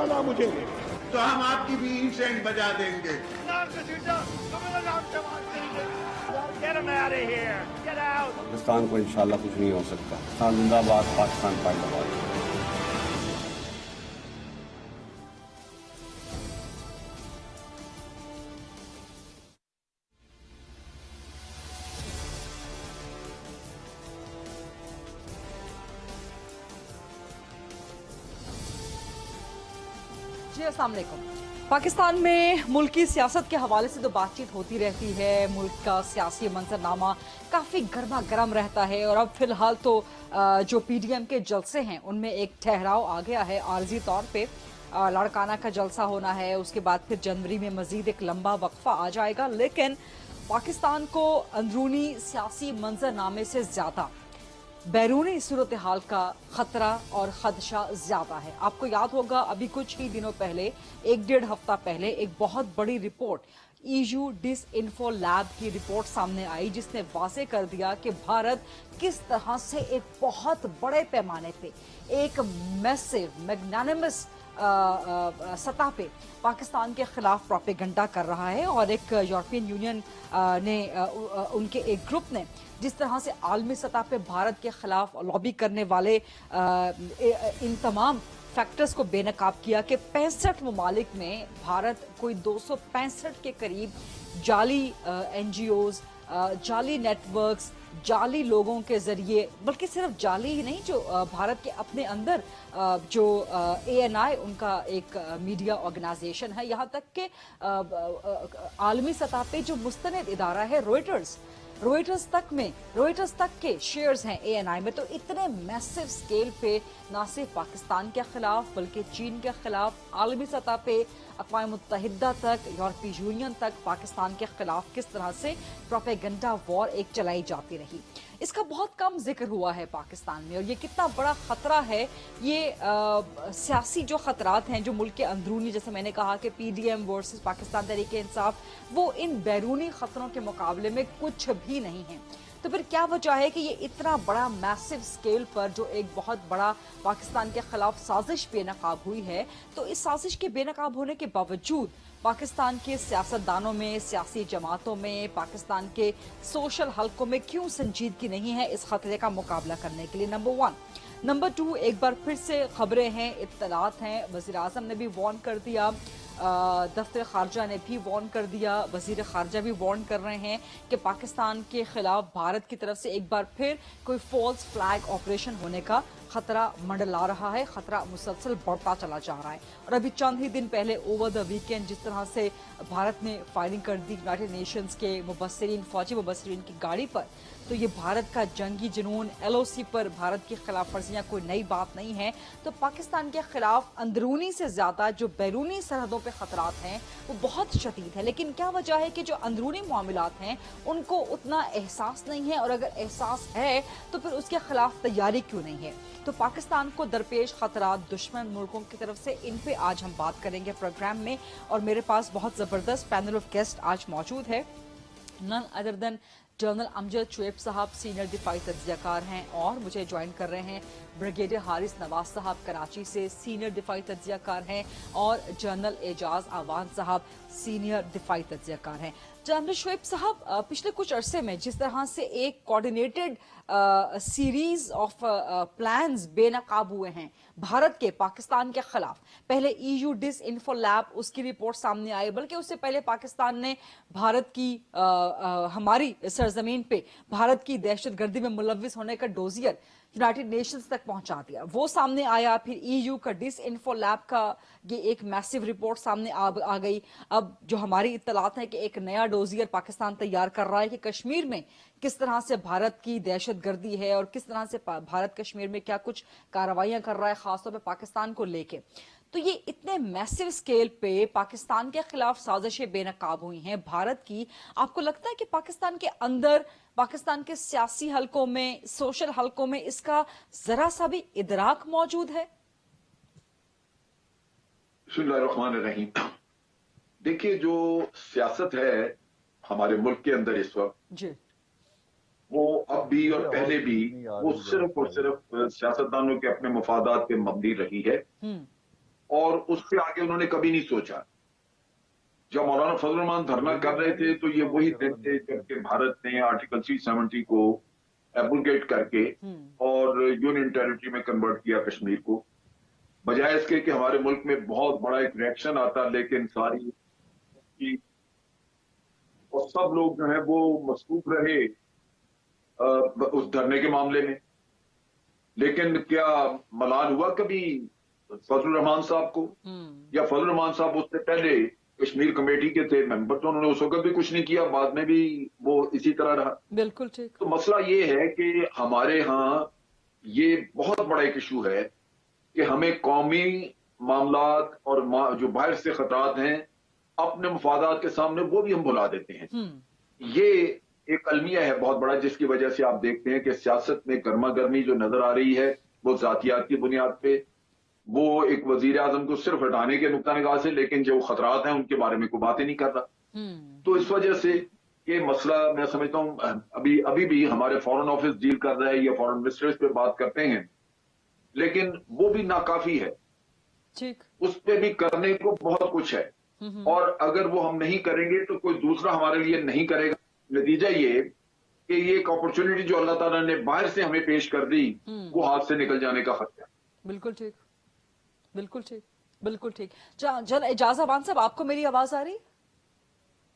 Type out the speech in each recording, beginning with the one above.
बुलाना मुझे। तो हम आपकी भी सेंट बजा देंगे। पाकिस्तान को इंशाल्लाह कुछ नहीं हो सकता। पाकिस्तान जिंदाबाद, पाकिस्तान जिंदाबाद। जी अस्सलाम वालेकुम। पाकिस्तान में मुल्क की सियासत के हवाले से तो बातचीत होती रहती है। मुल्क का सियासी मंजरनामा काफ़ी गर्मा गर्म रहता है और अब फिलहाल तो जो पीडीएम के जलसे हैं उनमें एक ठहराव आ गया है आर्जी तौर पे। लाड़काना का जलसा होना है, उसके बाद फिर जनवरी में मजीद एक लंबा वक्फा आ जाएगा, लेकिन पाकिस्तान को अंदरूनी सियासी मंजरनामे से ज़्यादा बैरूनी सूरत हाल का खतरा और खदशा ज्यादा है। आपको याद होगा अभी कुछ ही दिनों पहले, एक डेढ़ हफ्ता पहले, एक बहुत बड़ी report EU disinfo lab की रिपोर्ट सामने आई, जिसने वाजे कर दिया कि भारत किस तरह से एक बहुत बड़े पैमाने पे एक मैसिव मैग्नानिमस सतह पे पाकिस्तान के खिलाफ प्रोपेगेंडा कर रहा है। और एक यूरोपियन यूनियन ने उनके एक ग्रुप ने जिस तरह से आलमी सतह पे भारत के खिलाफ लॉबी करने वाले इन तमाम फैक्टर्स को बेनकाब किया कि 65 ममालिक में भारत कोई 265 के करीब जाली एनजीओज, जाली नेटवर्क्स, जाली लोगों के जरिए, बल्कि सिर्फ जाली ही नहीं, जो भारत के अपने अंदर जो ANI उनका एक मीडिया ऑर्गेनाइजेशन है, यहाँ तक कि आलमी सतह पे जो मुस्तनद इदारा है रॉयटर्स तक के शेयर्स हैं ANI में। तो इतने मैसिव स्केल पे ना सिर्फ पाकिस्तान के खिलाफ बल्कि चीन के खिलाफ, आलमी सतह पे अक़वाम मुत्तहिदा तक, यूरोपीय यूनियन तक पाकिस्तान के खिलाफ किस तरह से प्रोपेगेंडा वॉर एक चलाई जाती रही, इसका बहुत कम जिक्र हुआ है पाकिस्तान में। और ये कितना बड़ा खतरा है, ये सियासी जो खतरात हैं जो मुल्क के अंदरूनी, जैसे मैंने कहा कि PDM वर्सेस पाकिस्तान तहरीक इंसाफ, वो इन बैरूनी खतरों के मुकाबले में कुछ भी नहीं है। तो फिर क्या वजह है कि ये इतना बड़ा मैसिव स्केल पर जो एक बहुत बड़ा पाकिस्तान के खिलाफ साजिश बेनकाब हुई है, तो इस साजिश के बेनकाब होने के बावजूद पाकिस्तान के सियासतदानों में, सियासी जमातों में, पाकिस्तान के सोशल हलकों में क्यों संजीदगी नहीं है इस खतरे का मुकाबला करने के लिए? नंबर 1। नंबर 2, एक बार फिर से खबरें हैं, इत्तलात हैं, वज़ीर आज़म ने भी वार्न कर दिया, दफ्तर खारजा ने भी वार्न कर दिया, वज़ीर खारजा भी वार्न कर रहे हैं कि पाकिस्तान के खिलाफ भारत की तरफ से एक बार फिर कोई फॉल्स फ्लैग ऑपरेशन होने का खतरा मंडला रहा है, खतरा मुसलसल बढ़ता चला जा रहा है। और अभी चंद ही दिन पहले ओवर द वीकेंड जिस तरह से भारत ने फायरिंग कर दी यूनाइटेड नेशंस के मुबस्सिरीन, फौजी मुबस्सिरीन की गाड़ी पर, तो ये भारत का जंगी जुनून, LOC पर भारत की खिलाफ वर्जियाँ कोई नई बात नहीं है। तो पाकिस्तान के खिलाफ अंदरूनी से ज़्यादा जो बैरूनी सरहदों पे ख़तरात हैं वो बहुत शदीद है। लेकिन क्या वजह है कि जो अंदरूनी मामलात हैं उनको उतना एहसास नहीं है, और अगर एहसास है तो फिर उसके खिलाफ तैयारी क्यों नहीं है? तो पाकिस्तान को दरपेश खतरात दुश्मन मुल्कों की तरफ से, इन पे आज हम बात करेंगे प्रोग्राम में। और मेरे पास बहुत ज़बरदस्त पैनल ऑफ गेस्ट आज मौजूद है। None other than general Amjad Shoaib साहब, सीनियर दिफाई तज्जियाकार हैं, और मुझे ज्वाइन कर रहे हैं ब्रिगेडियर हारिस नवाज साहब, कराची से सीनियर दिफाई तज्जियाकार हैं, और जनरल एजाज आवान साहब, सीनियर दिफाई तज्जियाकार हैं। जनरल शुएब साहब, पिछले कुछ अरसे में जिस तरह से एक कोऑर्डिनेटेड सीरीज ऑफ प्लान्स बेनकाब हुए हैं भारत के पाकिस्तान के खिलाफ, पहले ईयू डिस इन्फो लैब, उसकी रिपोर्ट सामने आई, बल्कि उससे पहले पाकिस्तान ने भारत की हमारी सरजमीन पे भारत की दहशतगर्दी में मुलविस होने का डोजियर यूनाइटेड नेशंस तक पहुंचा दिया, वो सामने आया। फिर ईयू का डिस इन्फो लैब का ये एक मैसिव रिपोर्ट सामने आ गई। अब जो हमारी इत्तलात है कि एक नया डोजियर पाकिस्तान तैयार कर रहा है कि कश्मीर में किस तरह से भारत की दहशतगर्दी है और किस तरह से भारत कश्मीर में क्या कुछ कार्रवाइयां कर रहा है, खासतौर पर पाकिस्तान को लेके। तो ये इतने मैसिव स्केल पे पाकिस्तान के खिलाफ साजिशें बेनकाब हुई हैं भारत की। आपको लगता है कि पाकिस्तान के अंदर, पाकिस्तान के सियासी हलकों में, सोशल हलकों में इसका जरा सा भी इदराक मौजूद है? बिस्मिल्लाहिर्रहमानिर्रहीम। देखिए, जो सियासत है हमारे मुल्क के अंदर इस वक्त जी, वो अब भी और पहले भी वो सिर्फ और सिर्फ सियासतदानों के अपने मफादात पे मबनी रही है। और उससे आगे उन्होंने कभी नहीं सोचा। जब मौलाना फजल रहमान धरना कर रहे थे तो ये वही दिन थे जबकि भारत ने आर्टिकल 370 को एब्रोगेट करके और यूनियन टेरिटरी में कन्वर्ट किया कश्मीर को। बजाय इसके कि हमारे मुल्क में बहुत बड़ा एक रिएक्शन आता, लेकिन सारी और सब लोग जो है वो मसरूफ रहे उस धरने के मामले में। लेकिन क्या मलाल हुआ कभी फजल रहमान साहब को? या फजल रहमान साहब उससे पहले कश्मीर कमेटी के थे मेंबर, तो उन्होंने उस वक्त भी कुछ नहीं किया, बाद में भी वो इसी तरह रहा। बिल्कुल ठीक। तो मसला ये है कि हमारे यहाँ ये बहुत बड़ा एक इशू है कि हमें कौमी मामलात और जो बाहर से खतरात हैं अपने मफादात के सामने वो भी हम भुला देते हैं। ये एक अलमिया है बहुत बड़ा, जिसकी वजह से आप देखते हैं कि सियासत में गर्मा गर्मी जो नजर आ रही है वो जातियात की बुनियाद पे, वो एक वजीर आजम को सिर्फ हटाने के नुक्ता निगाह से, लेकिन जो खतरात हैं उनके बारे में कोई बात ही नहीं कर रहा। तो इस वजह से ये मसला मैं समझता हूं अभी भी हमारे फॉरेन ऑफिस डील कर रहा है या फॉरेन मिनिस्टर्स पे बात करते हैं, लेकिन वो भी नाकाफी है। ठीक। उस पे भी करने को बहुत कुछ है, और अगर वो हम नहीं करेंगे तो कोई दूसरा हमारे लिए नहीं करेगा। नतीजा ये कि ये एक अपॉर्चुनिटी जो अल्लाह ताला ने बाहर से हमें पेश कर दी, वो हाथ से निकल जाने का खतरा है। बिल्कुल ठीक, बिल्कुल ठीक, बिल्कुल ठीक। जल एजाज़ साहब, आपको मेरी आवाज आ रही?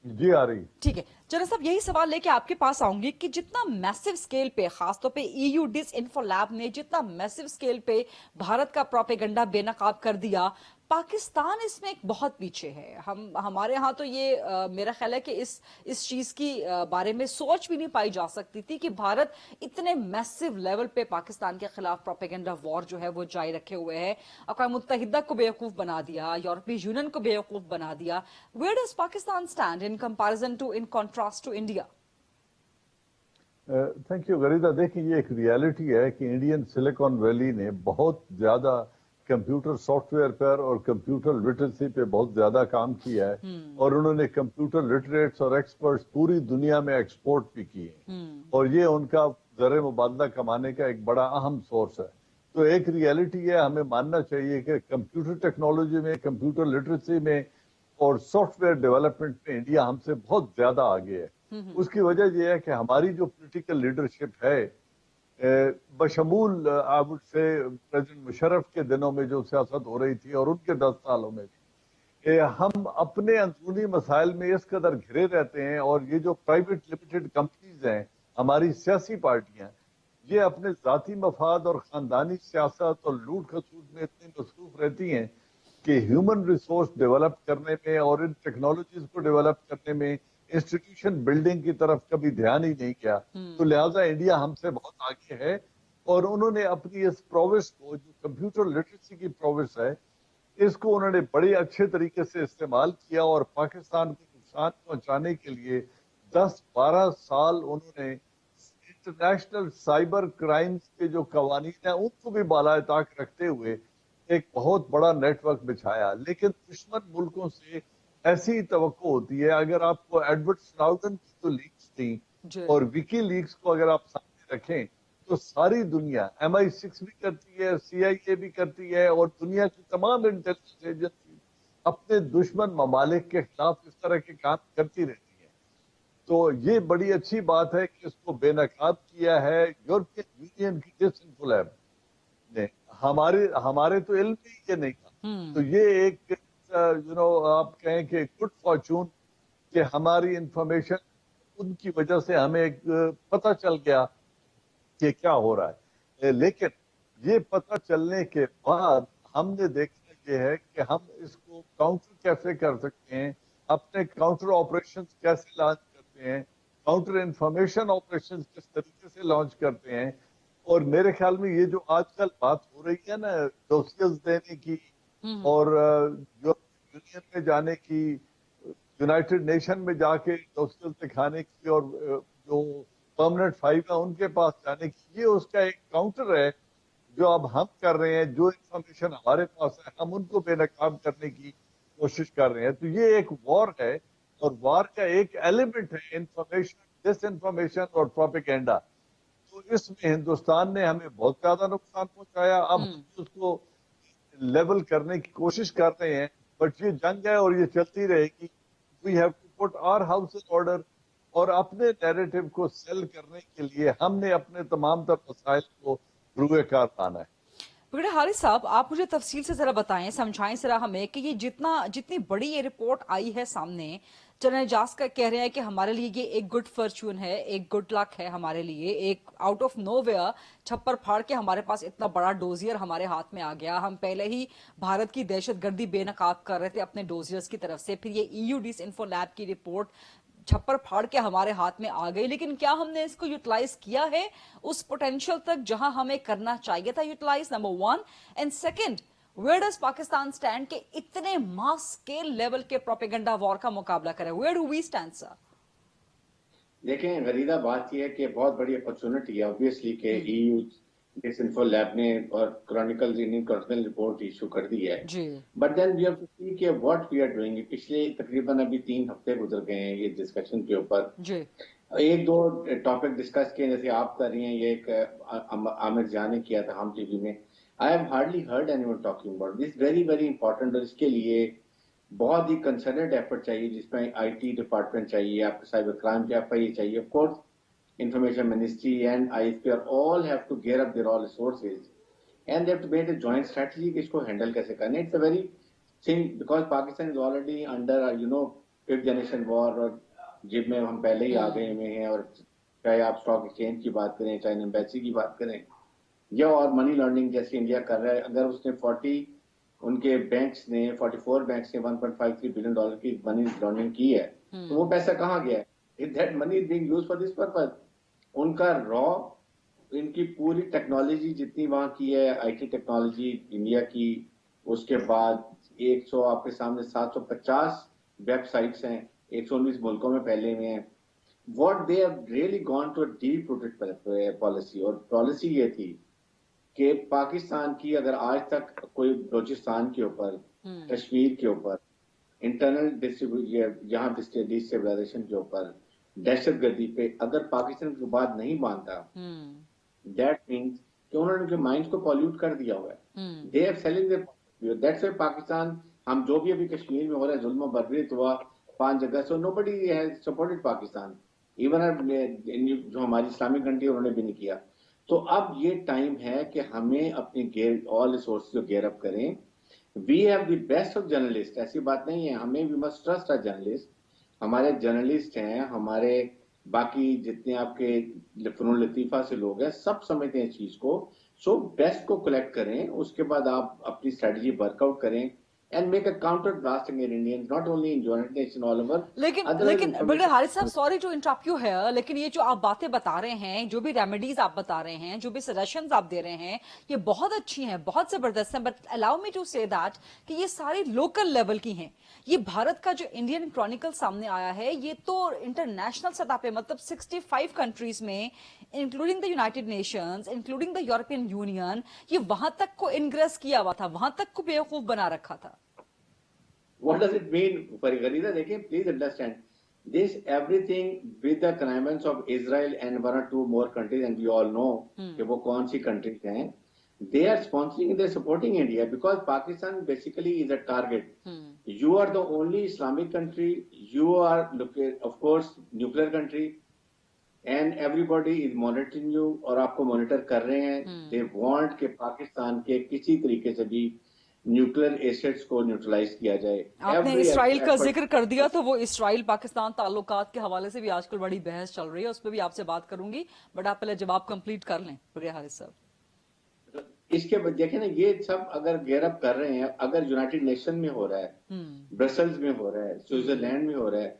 जी आ रही। ठीक है, चलो साहब, यही सवाल लेके आपके पास आऊंगी कि जितना मैसिव स्केल पे, खासतौर पे ईयू डिसइंफो लैब ने जितना मैसिव स्केल पे भारत का प्रोपेगेंडा बेनकाब कर दिया, पाकिस्तान इसमें एक बहुत पीछे है। हमारे यहाँ तो ये मेरा ख्याल है कि इस चीज की बारे में सोच भी नहीं पाई जा सकती थी कि भारत इतने मैसिव लेवल पे पाकिस्तान के खिलाफ प्रोपेगेंडा वॉर जो है वो जारी रखे हुए है। अक़वाम मुत्तहिदा को बेवकूफ बना दिया, यूरोपीय यूनियन को बेवकूफ बना दिया। Where does Pakistan stand in comparison to, in contrast to India? Thank you Gharida. देखिए, ये एक रियलिटी है कि इंडियन सिलिकॉन वैली ने बहुत ज्यादा कंप्यूटर सॉफ्टवेयर पर और कंप्यूटर लिटरेसी पे बहुत ज्यादा काम किया है, और उन्होंने कंप्यूटर लिटरेट्स और एक्सपर्ट्स पूरी दुनिया में एक्सपोर्ट भी किए, और ये उनका ज़र मुबादला कमाने का एक बड़ा अहम सोर्स है। तो एक रियलिटी है, हमें मानना चाहिए कि कंप्यूटर टेक्नोलॉजी में, कंप्यूटर लिटरेसी में और सॉफ्टवेयर डेवलपमेंट में इंडिया हमसे बहुत ज्यादा आगे है। उसकी वजह यह है कि हमारी जो पॉलिटिकल लीडरशिप है, बशमूल I would say president Musharraf के दिनों में जो सियासत हो रही थी और उनके 10 सालों में भी, हम अपने अंदरूनी मसाइल में इस कदर घिरे रहते हैं, और ये जो प्राइवेट लिमिटेड कंपनीज हैं, हमारी सियासी पार्टियां, ये अपने जाती मफाद और खानदानी सियासत और लूट खसूट में इतनी मसरूफ रहती हैं कि ह्यूमन रिसोर्स डेवलप करने में और इन टेक्नोलॉजीज को डेवलप करने में, इंस्टीट्यूशन बिल्डिंग की तरफ कभी ध्यान ही नहीं किया। तो लिहाजा इंडिया हमसे बहुत आगे है, और उन्होंने अपनी इस प्रोविस को, जो कंप्यूटर लिटरेसी की प्रोविस है, इसको उन्होंने बड़े अच्छे तरीके से इस्तेमाल किया, और पाकिस्तान को नुकसान पहुंचाने के लिए 10-12 साल उन्होंने इंटरनेशनल साइबर क्राइम्स के जो कवानीन है उनको भी बालाए ताक रखते हुए एक बहुत बड़ा नेटवर्क बिछाया। लेकिन दुश्मन मुल्कों से ऐसी तवक्को होती है, अगर आपको एडवर्ड स्नाउडन की जो लीक्स थी और विकी लीक्स को अगर आप सामने रखें, तो सारी दुनिया, MI6 भी करती है, CIA भी करती है, और दुनिया की तमाम इंटेलिजेंस एजेंसी अपने दुश्मन ममालिक के खिलाफ इस तरह के काम करती रहती है। तो ये बड़ी अच्छी बात है कि इसको बेनकाब किया है यूरोपियन यूनियन की डिसइंफो लैब ने। हमारे तो इल्म में ये नहीं था। तो ये एक आप कहें कि गुड फॉर्चून कि हमारी इंफॉर्मेशन, उनकी वजह से हमें एक पता चल गया कि क्या हो रहा है। लेकिन ये पता चलने के बाद हमने देखा ये है कि हम इसको काउंटर कैसे कर सकते हैं, अपने काउंटर ऑपरेशंस कैसे लॉन्च करते हैं, काउंटर इंफॉर्मेशन ऑपरेशंस किस तरीके से लॉन्च करते हैं। और मेरे ख्याल में ये जो आजकल बात हो रही है ना, डोसियर्स देने की और यूनियन में जाने की, यूनाइटेड नेशन में जाके डोसियर्स दिखाने की, और जो परमानेंट फाइल है उनके पास जाने की, ये उसका एक काउंटर है जो अब हम कर रहे हैं। जो इंफॉर्मेशन हमारे पास है हम उनको बेनकाब करने की कोशिश कर रहे हैं। तो ये एक वॉर है, और वॉर का एक एलिमेंट है इंफॉर्मेशन, डिसइंफॉर्मेशन और प्रोपेगेंडा। तो इसमें हिंदुस्तान ने हमें बहुत ज्यादा नुकसान पहुंचाया। अब उसको लेवल करने की कोशिश कर रहे हैं, बट ये जंग है और ये चलती रहेगी. We have to put our house in order और अपने नैरेटिव को सेल करने के लिए हमने अपने तमाम तर मसाइल को रूए कार लाना है. ब्रिगेडियर हारिस साहब, आप मुझे तफसील से जरा बताएं, समझाएं जरा हमें कि ये जितनी बड़ी ये रिपोर्ट आई है सामने, जनरल एजाज का कह रहे हैं कि हमारे लिए ये एक गुड फॉर्च्यून है, एक गुड लक है हमारे लिए, एक आउट ऑफ नोवेयर छप्पर फाड़ के हमारे पास इतना बड़ा डोजियर हमारे हाथ में आ गया. हम पहले ही भारत की दहशतगर्दी बेनकाब कर रहे थे अपने डोजियर्स की तरफ से, फिर ये ईयू डिसइंफो लैब की रिपोर्ट छप्पर फाड़ के हमारे हाथ में आ गई. लेकिन क्या हमने इसको यूटिलाइज किया है उस पोटेंशियल तक जहां हमें करना चाहिए था utilise? Number one. And second, where does Pakistan stand के इतने मास स्केल लेवल के प्रोपेगेंडा वॉर का मुकाबला करे? Where do we stand sir? देखें, गरीदा बात यह है कि बहुत बड़ी अपॉर्चुनिटी है ऑब्वियसली कि ईयू डिसइंफो लैब ने और क्रॉनिकल रिपोर्ट इशू कर दी है. But then we have to see कि व्हाट वी आर डूइंग. पिछले तकरीबन अभी 3 हफ्ते गुजर गए हैं ये डिस्कशन के ऊपर. एक दो टॉपिक डिस्कस किए जैसे आप कर रही हैं, ये एक आमिर जान ने किया था हम टीवी में. I have hardly heard anyone talking about this. Very very important. और इसके लिए बहुत ही कंसर्नेड एफर्ट चाहिए जिसमें आईटी डिपार्टमेंट चाहिए, आपको साइबर क्राइम के एफआईए चाहिए, of course Information Ministry and ISP all have to gear up their all resources and they have to make a joint strategy कि इसको handle कैसे करना. It's a very thing because Pakistan is already under fifth generation war और जिब में हम पहले ही आ गए हुए हैं. और चाहे आप स्टॉक एक्सचेंज की बात करें, चाहे एम्बेसी की बात करें, या और मनी लॉन्ड्रिंग जैसे इंडिया कर रहा है. अगर उसने उनके बैंक्स ने 44 बैंक्स ने $1.53 बिलियन की मनी लॉन्ड्रिंग की है, तो वो पैसा कहाँ गया है? If that money is being used for this purpose. उनका रॉ, इनकी पूरी टेक्नोलॉजी जितनी वहां की है, आईटी टेक्नोलॉजी इंडिया की, उसके बाद 100 आपके सामने 750 वेबसाइट्स हैं 119 मुल्कों में फैले हुए हैं. What they have really gone to a deep rooted policy. और पॉलिसी ये थी कि पाकिस्तान की अगर आज तक कोई बलूचिस्तान के ऊपर, कश्मीर के ऊपर, इंटरनल यहाँ डिस्टेबलाइजेशन के ऊपर, दहशतगर्दी पे अगर पाकिस्तान की बात नहीं मानता, दैट मीन्स कि उन्होंने उनके माइंड को पॉल्यूट कर दिया हुआ है. They are selling there. That's why Pakistan, हम जो भी अभी कश्मीर में हो रहा है, जुल्म बर्बरीत हुआ 5 जगह, so nobody has supported Pakistan. Even जो हमारी इस्लामिक कंट्री उन्होंने भी नहीं किया. तो अब ये टाइम है कि हमें अपने ऑल रिसोर्सेज को गेयर अप करें. We have the best of journalist. ऐसी बात नहीं है, हमें we must trust a journalist. हमारे जर्नलिस्ट हैं, हमारे बाकी जितने आपके फनून लतीफा से लोग हैं, सब समझते हैं इस चीज को. सो बेस्ट को कलेक्ट करें, उसके बाद आप अपनी स्ट्रेटजी वर्कआउट करें and make a counter blast against Indians, not only in United Nations all over. लेकिन ब्रिगेडियर हारिस साहब, सॉरी टू इंटरप्ट यू है, लेकिन ये जो आप बातें बता रहे हैं, जो भी रेमेडीज आप बता रहे हैं, जो भी सजेशंस आप दे रहे हैं, ये बहुत अच्छी हैं, बहुत जबरदस्त हैं. But allow me to say that कि ये सारी लोकल लेवल की हैं. ये भारत का जो इंडियन क्रॉनिकल सामने आया है, ये तो इंटरनेशनल सतह पे, मतलब 65 कंट्रीज में, including the United Nations, including the European union, ये वहां तक को इनग्रेस किया हुआ था, वहां तक को बेवकूफ बना रखा था. What does it mean? Farida, please understand this everything with the connivance of Israel and 1 or 2 more countries, and we all know कि वो कौन सी countries हैं. They are sponsoring, they are supporting India because Pakistan basically is a target. You are the only Islamic country. You are, of course, nuclear country, and everybody is monitoring you और आपको monitor कर रहे हैं. They want कि पाकिस्तान के किसी तरीके से भी न्यूक्लियर एसेट्स को न्यूट्रलाइज किया जाए. आपने इसराइल का जिक्र कर दिया, तो वो इसराइल पाकिस्तान ताल्लुकात के हवाले से भी आजकल बड़ी बहस चल रही है, उस पर भी आपसे बात करूंगी, बट आप पहले जवाब कंप्लीट कर लें ब्रिगेडियर हारिस साहब. इसके बाद देखें ना, ये सब अगर गेयर अप कर रहे हैं, अगर यूनाइटेड नेशन में हो रहा है, ब्रसल्स में हो रहा है, स्विट्जरलैंड में हो रहा है,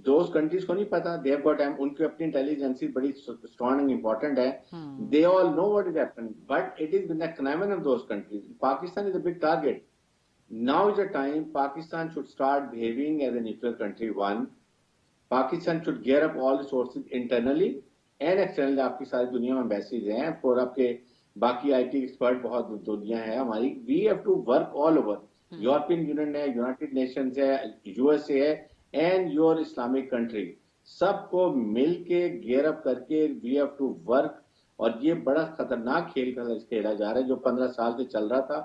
दोस कंट्रीज को नहीं पता. दे हैव गॉट, उनकी अपनी इंटेलिजेंस बड़ी स्ट्रॉन्ग एंड इंपॉर्टेंट है. They all know what is happen, but it is with the connivance of those countries. Pakistan is a big target. Now is a time Pakistan should start behaving as a nuclear country. One, Pakistan should gear up all resources internally and externally. आपकी सारी दुनिया में embassies हैं और आपके बाकी IT expert बहुत दुनिया है हमारी. We have to work all over. European Union है, यूनाइटेड नेशंस है, यूएसए है, एंड योर इस्लामिक कंट्री, सबको मिलके गेयर अप करके वी हैव टू वर्क. और ये बड़ा खतरनाक खेल खेला जा रहा है जो 15 साल से चल रहा था.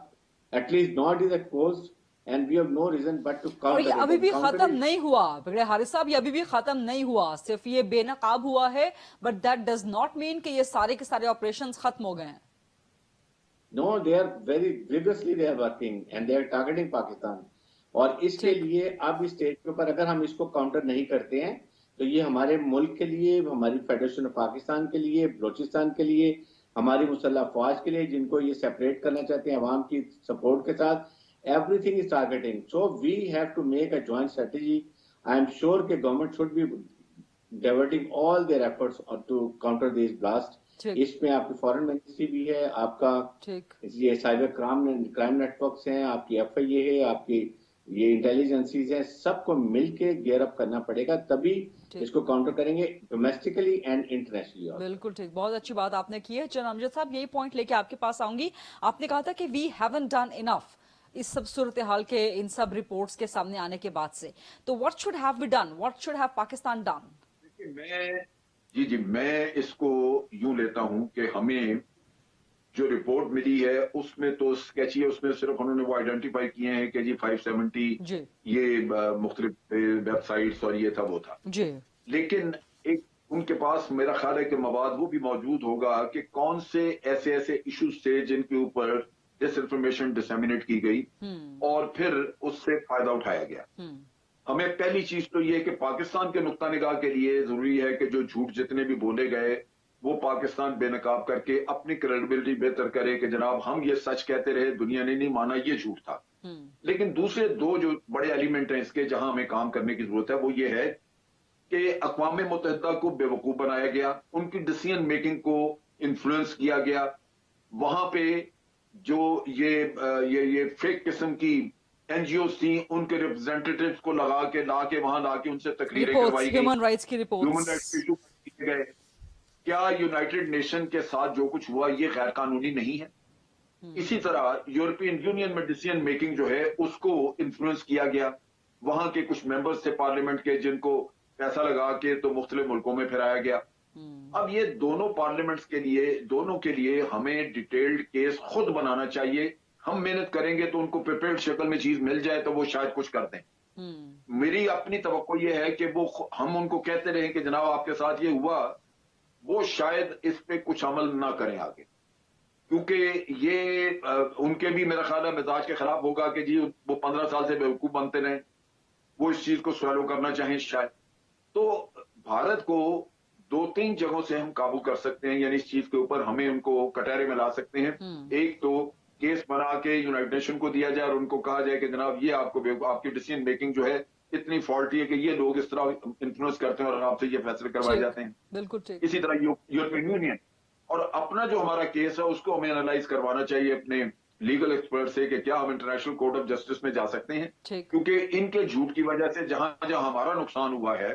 At least not is exposed, and we have no reason but to और counter ये it. अभी भी Counter खत्म it. नहीं हुआ बिगड़े हारिस साहब, ये अभी भी खत्म नहीं हुआ, सिर्फ ये बेनकाब हुआ है, but that does not mean कि ये सारे के सारे ऑपरेशंस खत्म हो गए हैं. No, they are very vigorously they are working and they are targeting Pakistan. और इसके लिए अब इस स्टेज के ऊपर अगर हम इसको काउंटर नहीं करते हैं तो ये हमारे मुल्क के लिए, हमारी फेडरेशन ऑफ पाकिस्तान के लिए, बलोचिस्तान के लिए, हमारी मुसल्लह फौज के लिए, जिनको ये सेपरेट करना चाहते हैं अवाम की सपोर्ट के साथ, everything is targeting. So we have to make a joint strategy. I am sure कि government should be diverting all their efforts to counter these blasts. इसमें आपकी फॉरेन मिनिस्ट्री भी है, आपका ये साइबर क्राइम नेटवर्क्स हैं, आपकी FIA है, आपकी ये इंटेलिजेंसीज हैं, सबको मिलके गियर अप करना पड़ेगा, तभी इसको काउंटर करेंगे डोमेस्टिकली एंड इंटरनेशनली. बिल्कुल ठीक, बहुत अच्छी बात आपने की है. जनाब अमजद साहब, यही पॉइंट लेके आपके पास आऊंगी. आपने कहा था कि वी हैवंट डन इनफ इस सब सूरत हाल के, इन सब रिपोर्ट्स के सामने आने के बाद से, तो what should have be done, what should have Pakistan done? देखिए मैं इसको यूं लेता हूं कि हमें जो रिपोर्ट मिली है उसमें तो स्केची है, उसमें सिर्फ उन्होंने वो आइडेंटिफाई किए हैं कि जी 570 ये मुख्तलिफ वेबसाइट्स और ये था वो था जी. लेकिन एक उनके पास मेरा ख्याल है कि मवाद वो भी मौजूद होगा कि कौन से ऐसे इश्यूज थे जिनके ऊपर डिसइंफॉर्मेशन डिसेमिनेट की गई और फिर उससे फायदा उठाया गया. हमें पहली चीज तो ये कि पाकिस्तान के नुक्ता निगाह के लिए जरूरी है कि जो झूठ जितने भी बोले गए वो पाकिस्तान बेनकाब करके अपनी क्रेडिबिलिटी बेहतर करे कि जनाब हम ये सच कहते रहे, दुनिया ने नहीं माना, ये झूठ था. लेकिन दूसरे दो जो बड़े एलिमेंट हैं इसके जहां हमें काम करने की जरूरत है वो ये है कि अक़वाम मुत्तहिदा को बेवकूफ बनाया गया, उनकी डिसीजन मेकिंग को इन्फ्लुएंस किया गया. वहां पे जो ये फेक किस्म की NGOs थी उनके रिप्रेजेंटेटिव्स को ला के वहां ला के उनसे तकरीरें करवाई गई, ह्यूमन राइट्स की रिपोर्ट्स, ह्यूमन राइट्स इशू किए गए. क्या यूनाइटेड नेशन के साथ जो कुछ हुआ ये गैर कानूनी नहीं है? इसी तरह यूरोपियन यूनियन में डिसीजन मेकिंग जो है उसको इन्फ्लुएंस किया गया. वहां के कुछ मेंबर्स थे पार्लियामेंट के जिनको पैसा लगा के तो मुख्तलिफ मुल्कों में फिराया गया. अब ये दोनों पार्लियामेंट्स के लिए, दोनों के लिए हमें डिटेल्ड केस खुद बनाना चाहिए. हम मेहनत करेंगे तो उनको प्रिपेयर्ड शक्ल में चीज मिल जाए तो वो शायद कुछ कर दें. मेरी अपनी तवक्को ये है कि वो हम उनको कहते रहे कि जनाब आपके साथ ये हुआ, वो शायद इस पे कुछ अमल ना करें आगे, क्योंकि ये उनके भी मेरा ख्याल है मिजाज के खिलाफ होगा कि जी वो 15 साल से बेवकूफ बनते रहे, वो इस चीज को स्वैलो करना चाहें शायद. तो भारत को 2-3 जगहों से हम काबू कर सकते हैं, यानी इस चीज के ऊपर हमें उनको कटहरे में ला सकते हैं. एक तो केस बना के यूनाइटेड नेशन को दिया जाए और उनको कहा जाए कि जनाब ये आपकी डिसीजन मेकिंग जो है इतनी फॉल्टी है कि ये लोग इस तरह इन्फ्लुएंस करते हैं और आपसे ये फैसले करवाए जाते हैं. बिल्कुल ठीक. इसी तरह यूरोपियन यूनियन और अपना जो हमारा केस है उसको हमें एनालाइज करवाना चाहिए अपने लीगल एक्सपर्ट से कि क्या हम इंटरनेशनल कोर्ट ऑफ जस्टिस में जा सकते हैं, क्योंकि इनके झूठ की वजह से जहां जहां हमारा नुकसान हुआ है,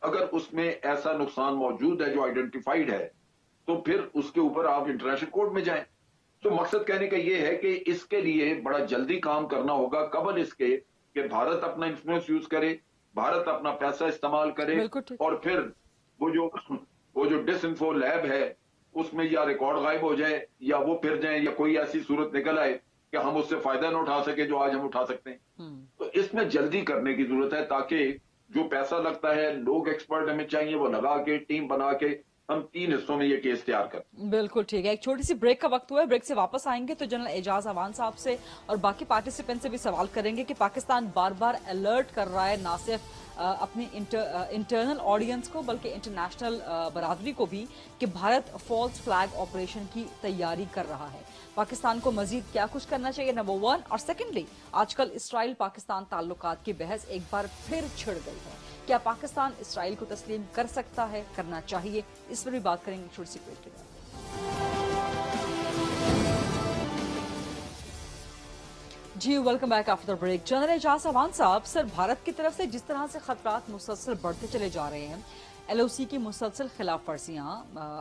अगर उसमें ऐसा नुकसान मौजूद है जो आइडेंटिफाइड है तो फिर उसके ऊपर आप इंटरनेशनल कोर्ट में जाएं. तो मकसद कहने का यह है कि इसके लिए बड़ा जल्दी काम करना होगा कबल इसके कि भारत अपना इन्फ्लुएंस यूज करे, भारत अपना पैसा इस्तेमाल करे और फिर वो जो डिसइंफो लैब है उसमें या रिकॉर्ड गायब हो जाए या वो फिर जाए या कोई ऐसी सूरत निकल आए कि हम उससे फायदा न उठा सके जो आज हम उठा सकते हैं. तो इसमें जल्दी करने की जरूरत है ताकि जो पैसा लगता है, लोग एक्सपर्ट हमें चाहिए, वो लगा के टीम बना के हम 3 हिस्सों में ये केस तैयार कर. बिल्कुल ठीक है. एक छोटी सी ब्रेक का वक्त हुआ है, ब्रेक से वापस आएंगे तो जनरल एजाज अवान साहब से और बाकी पार्टिसिपेंट से भी सवाल करेंगे कि पाकिस्तान बार बार अलर्ट कर रहा है ना सिर्फ अपनी इंटरनल ऑडियंस को बल्कि इंटरनेशनल बरादरी को भी कि भारत फॉल्स फ्लैग ऑपरेशन की तैयारी कर रहा है. पाकिस्तान को मजीद क्या कुछ करना चाहिए, नंबर 1, और सेकेंडली आजकल इसराइल पाकिस्तान ताल्लुकात की बहस एक बार फिर छिड़ गई है. क्या पाकिस्तान इसराइल को तस्लीम कर सकता है, करना चाहिए, इस पर भी बात करेंगे छोटी सी ब्रेक के बाद. जी welcome back after break. General Ejaz Awan साहब, सर भारत की तरफ से जिस तरह से खतरात मुसलसल बढ़ते चले जा रहे हैं, LOC की मुसलसल खिलाफ वर्जियां,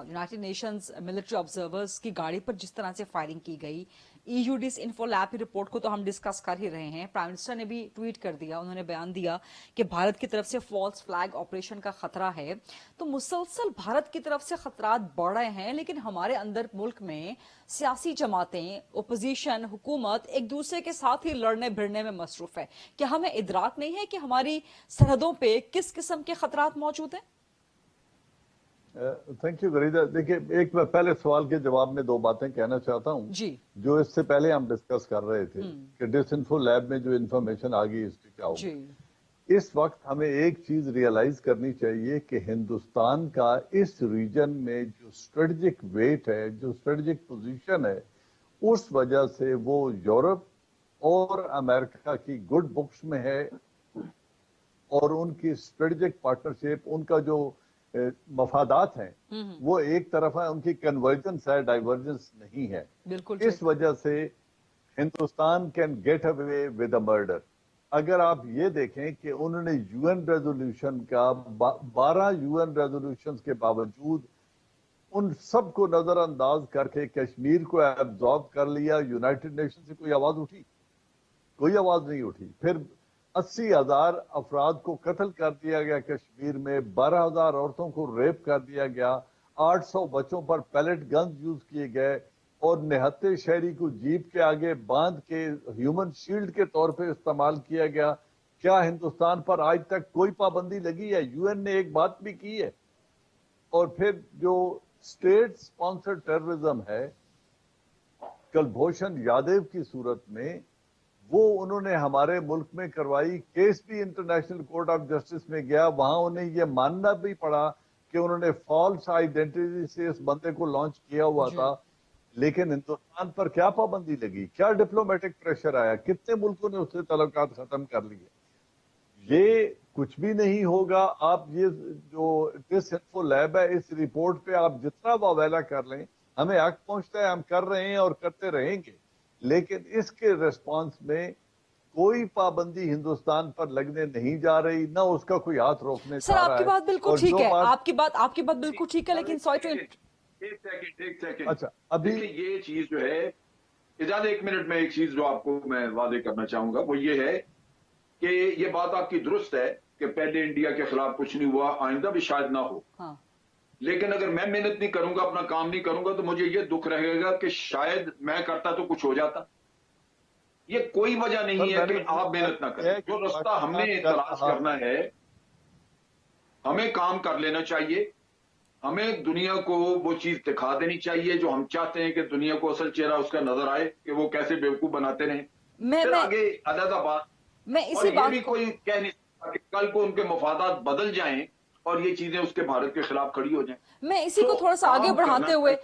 यूनाइटेड नेशंस मिलिट्री ऑब्जर्वर्स की गाड़ी पर जिस तरह से फायरिंग की गई, EU डिसइंफो लैब की रिपोर्ट को तो हम डिस्कस कर ही रहे हैं। प्राइम मिनिस्टर ने भी ट्वीट कर दिया, उन्होंने बयान दिया कि भारत की तरफ से फॉल्स फ्लैग ऑपरेशन का खतरा है। तो मुसलसल भारत की तरफ से खतरात बढ़ रहे हैं, लेकिन हमारे अंदर मुल्क में सियासी जमातें, ओपोजिशन, हुकूमत एक दूसरे के साथ ही लड़ने भिड़ने में मसरूफ है। क्या हमें इदराक नहीं है कि हमारी सरहदों पे किस किस्म के खतरात मौजूद हैं? थैंक यू गरीदा। देखिए, एक मैं पहले सवाल के जवाब में दो बातें कहना चाहता हूँ जी। जो इससे पहले हम डिस्कस कर रहे थे कि डिसइंफो लैब में जो इंफॉर्मेशन आ गई इसकी क्या होगी। इस वक्त हमें एक चीज रियलाइज करनी चाहिए कि हिंदुस्तान का इस रीजन में जो स्ट्रेटेजिक वेट है, जो स्ट्रेटेजिक पोजीशन है, उस वजह से वो यूरोप और अमेरिका की गुड बुक्स में है और उनकी स्ट्रेटेजिक पार्टनरशिप, उनका जो मफादात हैं वो एक तरफ है, उनकी कन्वर्जेंस है, डाइवर्जेंस नहीं है। बिल्कुल। इस वजह से Hindustan can get away with a murder. अगर आप ये देखें कि उन्होंने यूएन रेजोल्यूशन का 12 यूएन रेजोल्यूशंस के बावजूद उन सबको नजरअंदाज करके कश्मीर को एब्जॉर्ब कर लिया। यूनाइटेड नेशन से कोई आवाज उठी? कोई आवाज नहीं उठी। फिर 80,000 अफराद को कत्ल कर दिया गया कश्मीर में, 12,000 औरतों को रेप कर दिया गया, 800 बच्चों पर पैलेट गन्स यूज किए गए और निहत्ते शहरी को जीप के आगे बांध के ह्यूमन शील्ड के तौर पे इस्तेमाल किया गया। क्या हिंदुस्तान पर आज तक कोई पाबंदी लगी है? यूएन ने एक बात भी की है। और फिर जो स्टेट स्पॉन्सर्ड टेररिज्म है, कुलभूषण यादव की सूरत में, वो उन्होंने हमारे मुल्क में करवाई। केस भी इंटरनेशनल कोर्ट ऑफ जस्टिस में गया, वहां उन्हें ये मानना भी पड़ा कि उन्होंने फॉल्स आइडेंटिटी से इस बंदे को लॉन्च किया हुआ था। लेकिन हिंदुस्तान पर क्या पाबंदी लगी? क्या डिप्लोमेटिक प्रेशर आया? कितने मुल्कों ने उससे तल्लुकात खत्म कर लिए? ये कुछ भी नहीं होगा। आप ये जो डिसइंफो लैब है, इस रिपोर्ट पे आप जितना वावेला कर लें, हमें हक पहुंचता है, हम कर रहे हैं और करते रहेंगे। लेकिन इसके रिस्पांस में कोई पाबंदी हिंदुस्तान पर लगने नहीं जा रही, ना उसका कोई हाथ रोकने जा रहा है। आपकी बात बिल्कुल ठीक है, आपकी बात बिल्कुल ठीक है, लेकिन एक सेकंड। अच्छा, अभी ये चीज जो है, इजाजत एक मिनट में, एक चीज जो आपको मैं वादे करना चाहूंगा वो ये है कि ये बात आपकी दुरुस्त है कि पहले इंडिया के खिलाफ कुछ नहीं हुआ, आइंदा भी शायद ना हो। हाँ। लेकिन अगर मैं मेहनत नहीं करूंगा, अपना काम नहीं करूंगा, तो मुझे ये दुख रहेगा कि शायद मैं करता तो कुछ हो जाता। ये कोई वजह नहीं है कि आप मेहनत ना करें। जो रास्ता हमने तलाश करना है, हमें काम कर लेना चाहिए। हमें दुनिया को वो चीज दिखा देनी चाहिए जो हम चाहते हैं कि दुनिया को असल चेहरा उसका नजर आए कि वो कैसे बेवकूफ बनाते रहे। फिर आगे अलग बात। मैं इसी बात भी कोई कह नहीं सकता कि कल को उनके मफादात बदल जाएं और ये चीजें उसके भारत के खिलाफ खड़ी हो जाएं। मैं इसी को थोड़ा सा आगे बढ़ाते हुए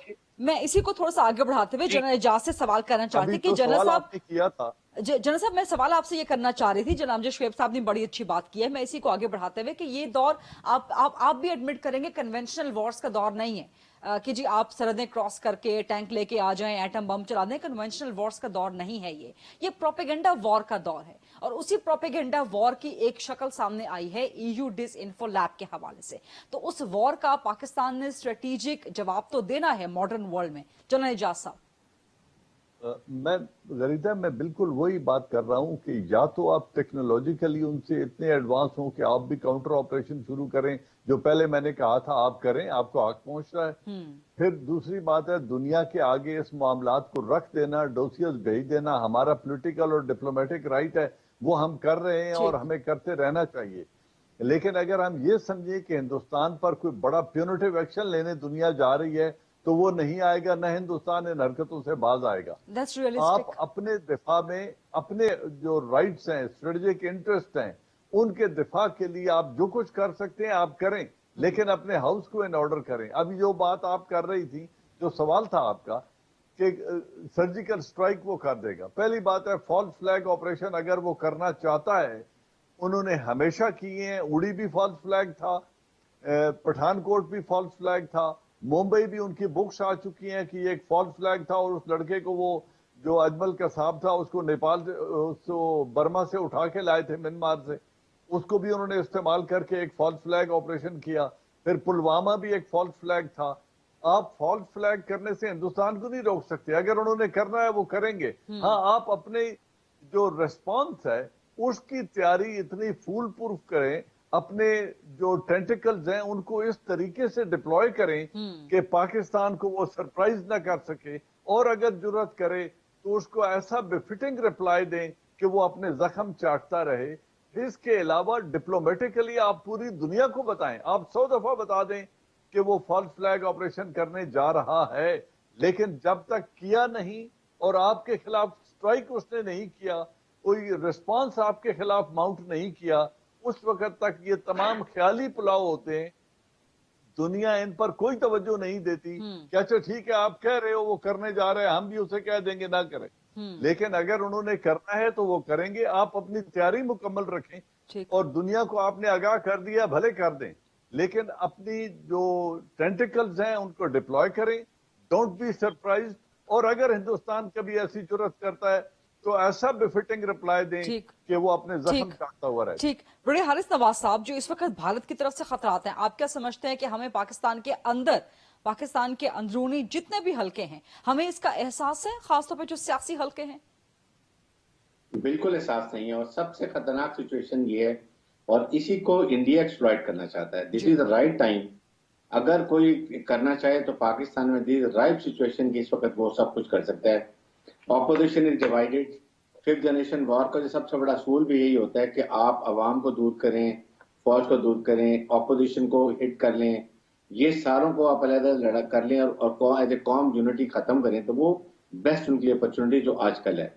जनरल एजाज से सवाल करना चाहती कि जनरल साहब किया था। जनरल साहब, मैं सवाल आपसे ये करना चाह रही थी, जनाब शुएब साहब ने बड़ी अच्छी बात की है। मैं इसी को आगे बढ़ाते हुए कि ये दौर आप भी एडमिट करेंगे कन्वेंशनल वॉर्स का दौर नहीं है कि जी आप सरहदें क्रॉस करके टैंक लेके आ जाएं, एटम बम चला दें। कन्वेंशनल वॉर्स का दौर नहीं है ये प्रोपेगेंडा वॉर का दौर है। और उसी प्रोपेगेंडा वॉर की एक शक्ल सामने आई है EU डिसइंफो लैब के हवाले से। तो उस वॉर का पाकिस्तान ने स्ट्रेटेजिक जवाब तो देना है मॉडर्न वर्ल्ड में। जनरल एजाज साहब, मैं बिल्कुल वही बात कर रहा हूं कि या तो आप टेक्नोलॉजिकली उनसे इतने एडवांस हो कि आप भी काउंटर ऑपरेशन शुरू करें, जो पहले मैंने कहा था आप करें, आपको हक पहुंच रहा है। फिर दूसरी बात है, दुनिया के आगे इस मामलात को रख देना, डोसियर्स भेज देना, हमारा पॉलिटिकल और डिप्लोमेटिक राइट है, वो हम कर रहे हैं और हमें करते रहना चाहिए। लेकिन अगर हम ये समझे कि हिंदुस्तान पर कोई बड़ा प्यूनिटिव एक्शन लेने दुनिया जा रही है, तो वो नहीं आएगा, न हिंदुस्तान इन हरकतों से बाज आएगा। आप अपने दिफा में अपने जो राइट्स हैं, स्ट्रेटेजिक इंटरेस्ट हैं, उनके दिफा के लिए आप जो कुछ कर सकते हैं आप करें, लेकिन अपने हाउस को इन ऑर्डर करें। अभी जो बात आप कर रही थी, जो सवाल था आपका कि सर्जिकल स्ट्राइक वो कर देगा, पहली बात है फॉल्स फ्लैग ऑपरेशन अगर वो करना चाहता है, उन्होंने हमेशा किए हैं। उड़ी भी फॉल्स फ्लैग था, पठानकोट भी फॉल्स फ्लैग था, मुंबई भी उनकी बुक्स आ चुकी हैं कि एक फॉल्स फ्लैग था और उस लड़के को, वो जो अजमल का साहब था, उसको नेपाल से, उसको बर्मा से उठा के लाए थे, म्यांमार से, उसको भी उन्होंने इस्तेमाल करके एक फॉल्स फ्लैग ऑपरेशन किया। फिर पुलवामा भी एक फॉल्स फ्लैग था। आप फॉल्स फ्लैग करने से हिंदुस्तान को नहीं रोक सकते, अगर उन्होंने करना है वो करेंगे। हाँ, आप अपने जो रिस्पॉन्स है उसकी तैयारी इतनी फूल प्रूफ करें, अपने जो टेंटिकल्स हैं उनको इस तरीके से डिप्लॉय करें कि पाकिस्तान को वो सरप्राइज ना कर सके, और अगर जरूरत करे तो उसको ऐसा बेफिटिंग रिप्लाई दें कि वो अपने जख्म चाटता रहे। इसके अलावा डिप्लोमेटिकली आप पूरी दुनिया को बताएं, आप 100 दफा बता दें कि वो फॉल्स फ्लैग ऑपरेशन करने जा रहा है, लेकिन जब तक किया नहीं और आपके खिलाफ स्ट्राइक उसने नहीं किया, कोई रिस्पांस आपके खिलाफ माउंट नहीं किया, उस वक्त तक ये तमाम ख्याली पुलाव होते हैं। दुनिया इन पर कोई तवज्जो नहीं देती कि अच्छा ठीक है आप कह रहे हो वो करने जा रहे हैं, हम भी उसे कह देंगे ना करें। लेकिन अगर उन्होंने करना है तो वो करेंगे। आप अपनी तैयारी मुकम्मल रखें और दुनिया को आपने आगाह कर दिया, भले कर दें, लेकिन अपनी जो टेंटिकल्स हैं उनको डिप्लॉय करें। Don't be surprise. और अगर हिंदुस्तान कभी ऐसी जरूरत करता है तो ऐसा बेफिटिंग रिप्लाई दें कि वो अपने जख्म काटता हुआ रहे। ठीक। ब्रिगेडियर हारिस नवाज साहब, जो इस वक्त भारत की तरफ से खतरात हैं, आप क्या समझते हैं कि हमें पाकिस्तान के अंदर, पाकिस्तान के अंदरूनी जितने भी हलके हैं, हमें इसका एहसास है, खासतौर पर जो सियासी हलके हैं? बिल्कुल एहसास नहीं है, और सबसे खतरनाक सिचुएशन ये है, और इसी को इंडिया एक्सप्लॉइट करना चाहता है। This is the right time. अगर कोई करना चाहे तो पाकिस्तान में दिस राइट सिचुएशन की इस वक्त वो सब कुछ कर सकता है। Opposition is divided. 5th generation war का जो सबसे बड़ा असूल भी यही होता है कि आप अवाम को दूर करें, फौज को दूर करें, ऑपोजिशन को हिट कर लें, ये सारों को आप अलग अलग लड़ा कर लें और एज ए कॉम यूनिटी खत्म करें, तो वो बेस्ट उनकी अपॉर्चुनिटी जो आजकल है।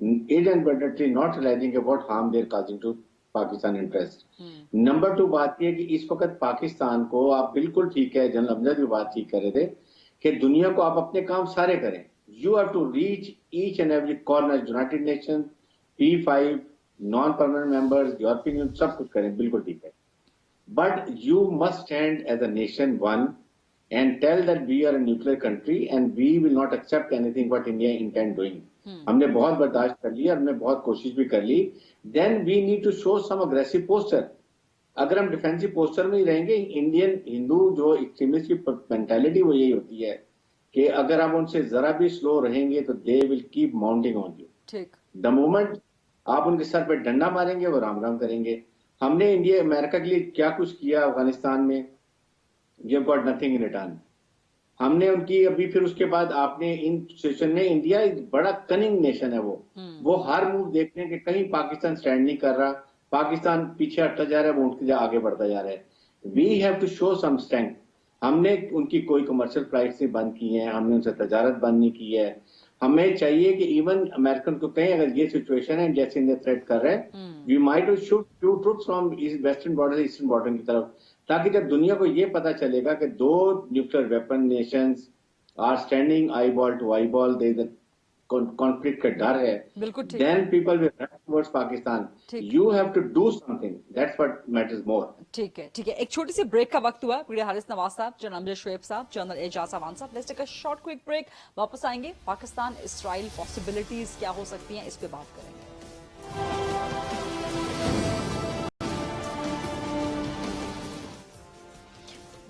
Inadvertently not realising about harm they're causing to Pakistan interest. Number 2 बात यह कि इस वक्त पाकिस्तान को, आप बिल्कुल ठीक है, जनरल अमजद भी बात ठीक कर रहे थे कि दुनिया को आप अपने काम सारे करें। You have to reach each and every corner, United Nations, P5, non-permanent members, European Union, सब कुछ करें, बिल्कुल ठीक है। But you must stand as a nation one and tell that we are a nuclear country and we will not accept anything what India intend doing. हमने बहुत बर्दाश्त कर लिया, हमने बहुत कोशिश भी कर ली। Then we need to show some aggressive posture. अगर हम डिफेंसिव पोस्टर में ही रहेंगे, इंडियन हिंदू जो एक्सट्रीमिस्ट की मेंटालिटी वो यही होती है कि अगर आप उनसे जरा भी स्लो रहेंगे तो they will keep mounting on you. ठीक। द मोमेंट आप उनके सर पे डंडा मारेंगे वो राम राम करेंगे। हमने इंडिया अमेरिका के लिए क्या कुछ किया अफगानिस्तान में, you got nothing in return. हमने उनकी अभी फिर उसके बाद आपने इन सिचुएशन में, इंडिया बड़ा कनिंग नेशन है, वो हर मूव देखते हैं कि कहीं पाकिस्तान स्टैंड नहीं कर रहा, पाकिस्तान पीछे हटता जा रहा है, वो उठते आगे बढ़ता जा रहा है। We have to show some strength. हमने उनकी कोई कमर्शियल फ्लाइट्स नहीं बंद की हैं, हमने उनसे तजारत बंद नहीं की है। हमें चाहिए कि इवन अमेरिकन को कहें अगर ये सिचुएशन है जैसे इन्हें थ्रेट कर रहे हैं, we might shoot few troops from western border eastern border की तरफ, ताकि जब दुनिया को ये पता चलेगा कि 2 nuclear weapon nations are standing eyeball to eyeball, there conflict का डर है, then people will run towards Pakistan. You have to do something, that's what matters more. ठीक है, ठीक है। एक छोटी सी ब्रेक का वक्त हुआ। ब्रिगेडियर हारिस नवाज साहब, जनरल अमजद शुएब साहब, जनरल एजाज अवान साहब, let's take a short quick break. वापस आएंगे, पाकिस्तान इजराइल पॉसिबिलिटीज क्या हो सकती हैं, इस पे बात करेंगे।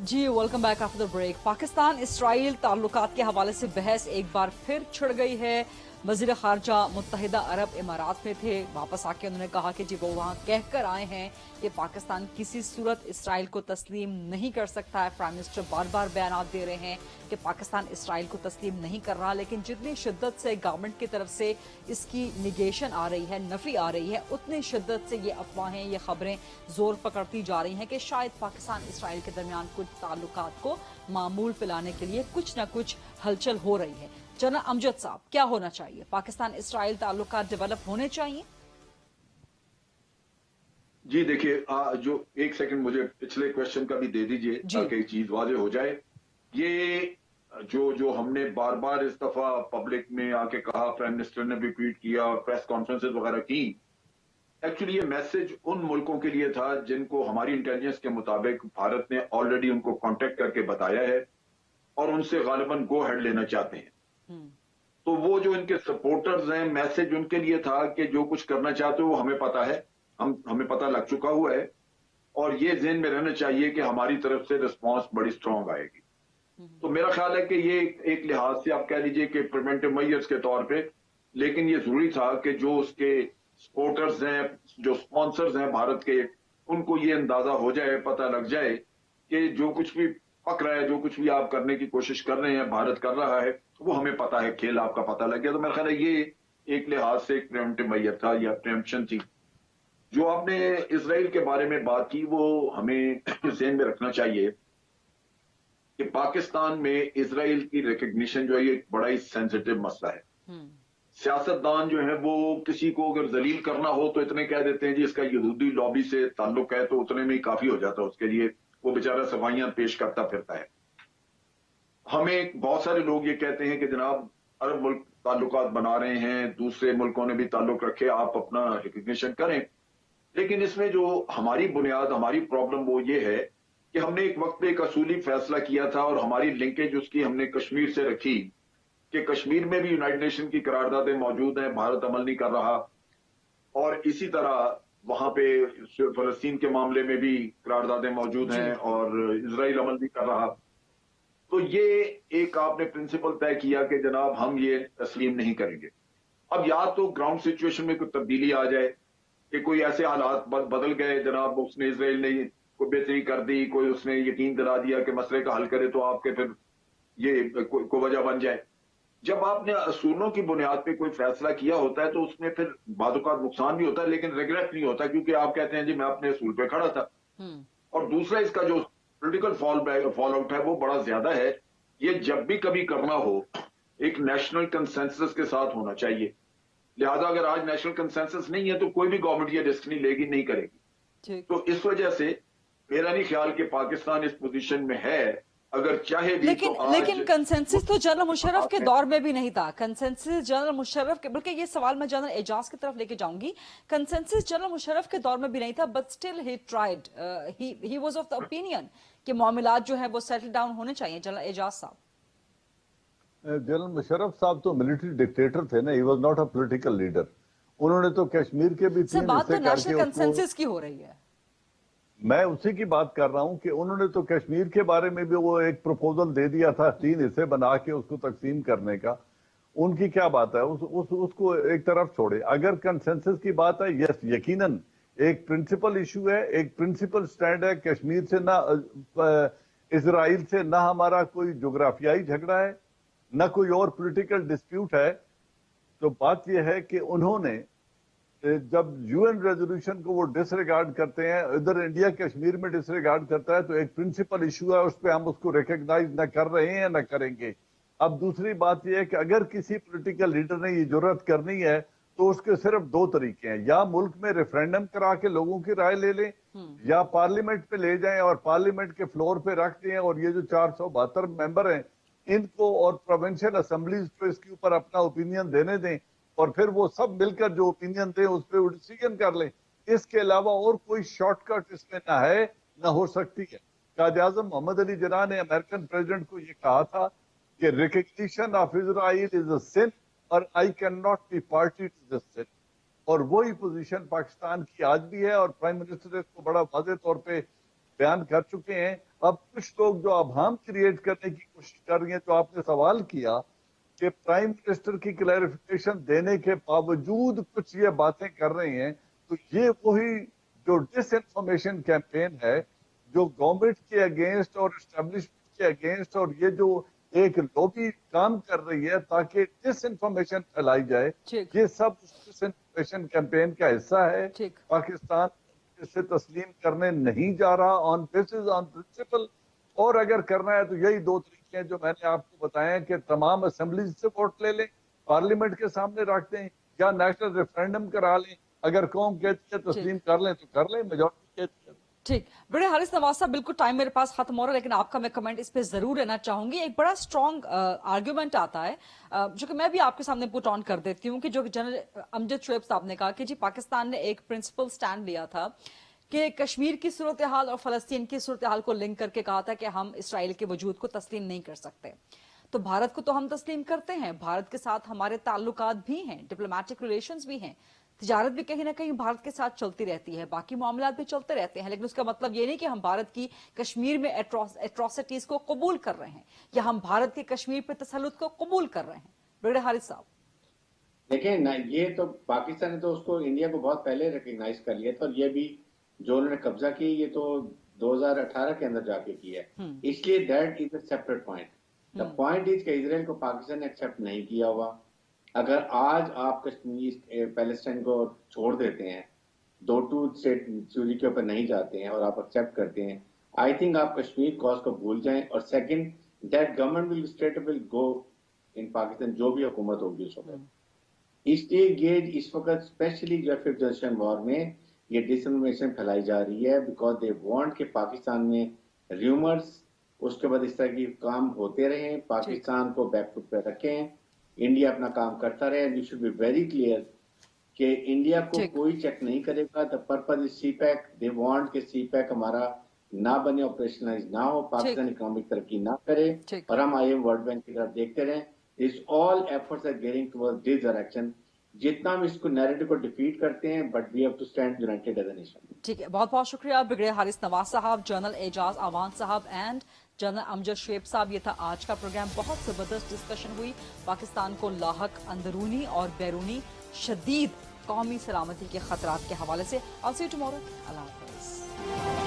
जी, welcome back after the break. Pakistan Israel ताल्लुकात के हवाले से बहस एक बार फिर छिड़ गई है। वजीर खारजा मुत्तहिदा अरब इमारात में थे, वापस आके उन्होंने कहा कि जी वो वहां कहकर आए हैं कि पाकिस्तान किसी सूरत इसराइल को तस्लीम नहीं कर सकता है। प्राइम मिनिस्टर बार बार बयान दे रहे हैं कि पाकिस्तान इसराइल को तस्लीम नहीं कर रहा, लेकिन जितनी शिद्दत से गवर्नमेंट की तरफ से इसकी निगेशन आ रही है, नफी आ रही है, उतनी शिद्दत से ये अफवाहें, ये खबरें जोर पकड़ती जा रही हैं कि शायद पाकिस्तान इसराइल के दरमियान कुछ ताल्लुकात को मामूल पिलाने के लिए कुछ न कुछ हलचल हो रही है। जनरल अमजद साहब, क्या होना चाहिए? पाकिस्तान इसराइल ताल्लुकात डेवलप होने चाहिए? जी देखिए, जो एक सेकंड मुझे पिछले क्वेश्चन का भी दे दीजिए ताकि चीज वाजे हो जाए। ये जो हमने बार बार इस दफा पब्लिक में आके कहा, प्राइम मिनिस्टर ने भी ट्वीट किया और प्रेस कॉन्फ्रेंसेस वगैरह की, एक्चुअली ये मैसेज उन मुल्कों के लिए था जिनको हमारी इंटेलिजेंस के मुताबिक भारत ने ऑलरेडी उनको कांटेक्ट करके बताया है और उनसे गालिबन गो हेड लेना चाहते हैं। तो वो जो इनके सपोर्टर्स हैं, मैसेज उनके लिए था कि जो कुछ करना चाहते हो वो हमें पता है, हमें पता लग चुका हुआ है और ये ज़हन में रहना चाहिए कि हमारी तरफ से रिस्पांस बड़ी स्ट्रांग आएगी। तो मेरा ख्याल है कि ये एक लिहाज से आप कह लीजिए कि प्रिवेंटिव मेजर्स के तौर पे, लेकिन ये जरूरी था कि जो उसके सपोर्टर्स हैं, जो स्पॉन्सर्स हैं भारत के, उनको ये अंदाजा हो जाए, पता लग जाए कि जो कुछ भी पक रहा है, जो कुछ भी आप करने की कोशिश कर रहे हैं, भारत कर रहा है, वो हमें पता है, खेल आपका पता लग गया। तो मेरा ख्याल है ये एक लिहाज से एक प्रिवेंटिव मेजर था या प्रिवेंशन थी। जो आपने इसराइल के बारे में बात की, वो हमें ज़हन में रखना चाहिए कि पाकिस्तान में इसराइल की रिकग्निशन जो है ये एक बड़ा ही सेंसिटिव मसला है। सियासतदान जो है वो किसी को अगर जलील करना हो तो इतने कह देते हैं जी इसका यहूदी लॉबी से ताल्लुक है, तो उतने में ही काफी हो जाता है उसके लिए, वो बेचारा सफाइयां पेश करता फिरता है। हमें बहुत सारे लोग ये कहते हैं कि जनाब अरब मुल्क ताल्लुकात बना रहे हैं, दूसरे मुल्कों ने भी ताल्लुक रखे, आप अपना रिकग्निशन करें। लेकिन इसमें जो हमारी बुनियाद, हमारी प्रॉब्लम वो ये है कि हमने एक वक्त पे एक असूली फैसला किया था और हमारी लिंकेज उसकी हमने कश्मीर से रखी कि कश्मीर में भी यूनाइटेड नेशन की करारदादें मौजूद हैं, भारत अमल नहीं कर रहा, और इसी तरह वहां पे फलस्तीन के मामले में भी करारदादें मौजूद हैं और इजराइल अमल नहीं कर रहा। तो ये एक आपने प्रिंसिपल तय किया कि जनाब हम ये तस्लीम नहीं करेंगे। अब या तो ग्राउंड सिचुएशन में कोई तब्दीली आ जाए कि कोई ऐसे हालात बदल गए, जनाब उसने इसराइल ने कोई बेहतरी कर दी, कोई उसने यकीन दिला दिया कि मसले का हल करे, तो आपके फिर ये कोई वजह बन जाए। जब आपने असूलों की बुनियाद पे कोई फैसला किया होता है तो उसमें फिर बादुकात नुकसान भी होता है, लेकिन रिग्रेट नहीं होता, क्योंकि आप कहते हैं जी मैं अपने असूल पे खड़ा था। और दूसरा इसका जो पॉलिटिकल फॉल आउट है वो बड़ा ज्यादा है। ये जब भी कभी करना हो एक नेशनल कंसेंसस के साथ होना चाहिए। लिहाजा अगर आज नेशनल कंसेंसस नहीं है तो कोई भी गवर्नमेंट ये रिस्क नहीं लेगी, नहीं करेगी। तो इस वजह से मेरा नहीं ख्याल कि पाकिस्तान इस पोजीशन में है, अगर चाहे भी। लेकिन कंसेंसस तो जनरल मुशर्रफ के दौर में भी नहीं था। कंसेंसस जनरल मुशर्रफ के, बल्कि ये सवाल मैं जनरल एजाज की तरफ लेके जाऊंगी, कंसेंसस जनरल मुशर्रफ के दौर में भी नहीं था, but still he tried, he was of the opinion कि मामलात जो है वो सेटल डाउन होने चाहिए। जनरल एजाज साहब, जनरल मुशर्रफ साहब तो मिलिट्री डिक्टेटर थे ना, he was not a political leader. उन्होंने तो कश्मीर के भी सर बात तो नेशनल कंसेंसस की हो रही है। मैं उसी की बात कर रहा हूं कि उन्होंने तो कश्मीर के बारे में भी वो एक प्रपोजल दे दिया था 3 हिस्से बना के उसको तकसीम करने का। उनकी क्या बात है, उसको एक तरफ छोड़े। अगर कंसेंसस की बात है, यस यकीनन एक प्रिंसिपल इशू है, एक प्रिंसिपल स्टैंड है। कश्मीर से ना इजराइल से ना हमारा कोई जोग्राफियाई झगड़ा है, ना कोई और पॉलिटिकल डिस्प्यूट है। तो बात यह है कि उन्होंने जब यूएन रेजोल्यूशन को वो डिसरिगार्ड करते हैं, इधर इंडिया कश्मीर में डिसरिगार्ड करता है, तो एक प्रिंसिपल इशू है, उस पर हम उसको रिकॉग्नाइज न कर रहे हैं न करेंगे। अब दूसरी बात यह है कि अगर किसी पॉलिटिकल लीडर ने ये जुर्रत करनी है तो उसके सिर्फ 2 तरीके हैं, या मुल्क में रेफरेंडम करा के लोगों की राय ले लें, या पार्लियामेंट पे ले जाएं और पार्लियामेंट के फ्लोर पे रख दें, और ये जो 472 मेंबर हैं इनको और प्रोविंशियल असेंबलीज को इसके ऊपर अपना ओपिनियन देने दें, और फिर वो सब मिलकर जो ओपिनियन दे उस पर वो डिसीजन कर लें। इसके अलावा और कोई शॉर्टकट इसमें ना है, ना हो सकती है। कायद आज़म मोहम्मद अली जिन्ना ने अमेरिकन प्रेसिडेंट को ये कहा था कि recognition of Israel is a sin और I can not be party to this sin. और वही पोजीशन पाकिस्तान की आज भी है, और प्राइम मिनिस्टर इसको बड़ा वाज़ेह तौर पे बयान कर चुके हैं। अब कुछ लोग जो अभाम क्रिएट करने की कोशिश कर रही हैं, जो आपने सवाल किया कि प्राइम मिनिस्टर की क्लैरिफिकेशन देने के बावजूद कुछ ये बातें कर रहे हैं, तो ये वही जो डिसइंफॉर्मेशन कैंपेन है जो गवर्नमेंट के अगेंस्ट और एस्टेब्लिशमेंट के अगेंस्ट, और ये जो एक लॉबी काम कर रही है ताकि डिसइंफॉर्मेशन फैलाई जाए, ये सब डिसइंफॉर्मेशन कैंपेन का हिस्सा है। पाकिस्तान इसे तस्लीम करने नहीं जा रहा ऑन बेसिस ऑन प्रिंसिपल। और अगर करना है तो यही 2 तरीके हैं जो मैंने आपको बताया कि तमाम असेंबलीज से वोट ले लें, पार्लियामेंट के सामने रख दें, या नेशनल रेफरेंडम करा लें। अगर कौम कहती है तस्लीम कर लें तो कर लें, मेजॉरिटी कहती है। ठीक, बड़े हारिस नवाज साहब, बिल्कुल टाइम मेरे पास खत्म हो रहा है, लेकिन आपका मैं कमेंट इस पे जरूर लेना चाहूंगी। एक बड़ा स्ट्रॉन्ग आर्ग्यूमेंट आता है जो कि मैं भी आपके सामने पुट ऑन कर देती हूँ, कि जो जनरल अमजद शुएब साहब ने कहा कि जी पाकिस्तान ने एक प्रिंसिपल स्टैंड लिया था कि कश्मीर की सूरत हाल और फलस्तीन की सूरत हाल को लिंक करके कहा था कि हम इसराइल के वजूद को तस्लीम नहीं कर सकते। तो भारत को तो हम तस्लीम करते हैं, भारत के साथ हमारे ताल्लुकात भी हैं, डिप्लोमेटिक रिलेशंस भी हैं, तिजारत भी कहीं ना कहीं भारत के साथ चलती रहती है, बाकी मामलात भी चलते रहते हैं, लेकिन उसका मतलब ये नहीं कि हम भारत की कश्मीर में एट्रोसिटीज को कबूल कर रहे हैं या हम भारत के कश्मीर पर तसल्लुत को कबूल कर रहे हैं। ब्रिगेडियर हारिस साहब, देखिए ना, ये तो पाकिस्तान ने तो उसको, इंडिया को बहुत पहले रिकग्नाइज कर लिया था, और ये भी जो उन्होंने कब्जा की ये तो 2018 के अंदर जाके किया है, इसलिए that is a separate point. The point is कि इसराइल को पाकिस्तान ने एक्सेप्ट नहीं किया हुआ। अगर आज आप कश्मीर पैलेस्टाइन को छोड़ देते हैं, 2 स्टेट थ्योरी के ऊपर नहीं जाते हैं और आप एक्सेप्ट करते हैं, आई थिंक आप कश्मीर कॉज को भूल जाएं। और second, that government will state will go in Pakistan, जो भी हुकूमत होगी उस वक्त। इसलिए ये इस वक्त स्पेशली जो 5th जनरेशन वॉर में ये डिसइंफॉर्मेशन फैलाई जा रही है, बिकॉज दे वांट कि पाकिस्तान में र्यूमर्स, उसके बाद इस तरह की काम होते रहे, पाकिस्तान को बैकफुट पे रखें, इंडिया अपना काम करता रहे। We should be very clear कि इंडिया को कोई चेक नहीं करेगा। The purpose is CPEC, they want कि सीपैक हमारा ना बने, ऑपरेशनलाइज ना हो, पाकिस्तान इकोनॉमिक तरक्की ना करे, और हम IMF वर्ल्ड बैंक की तरफ देखते रहें। These all efforts are getting towards this direction. जितना हम इसको नैरेटिव को डिफीट करते हैं, but we have to stand united as a nation. ठीक है, बहुत बहुत शुक्रिया ब्रिगेडियर हारिस नवाज साहब, जनरल एजाज अवान साहब एंड जनरल अमजद शुएब साहब। ये था आज का प्रोग्राम। बहुत जबरदस्त डिस्कशन हुई पाकिस्तान को लाहक अंदरूनी और बैरूनी शदीद कौमी सलामती के खतरात के हवाले से। I'll see you tomorrow. अल्लाह हाफिज़।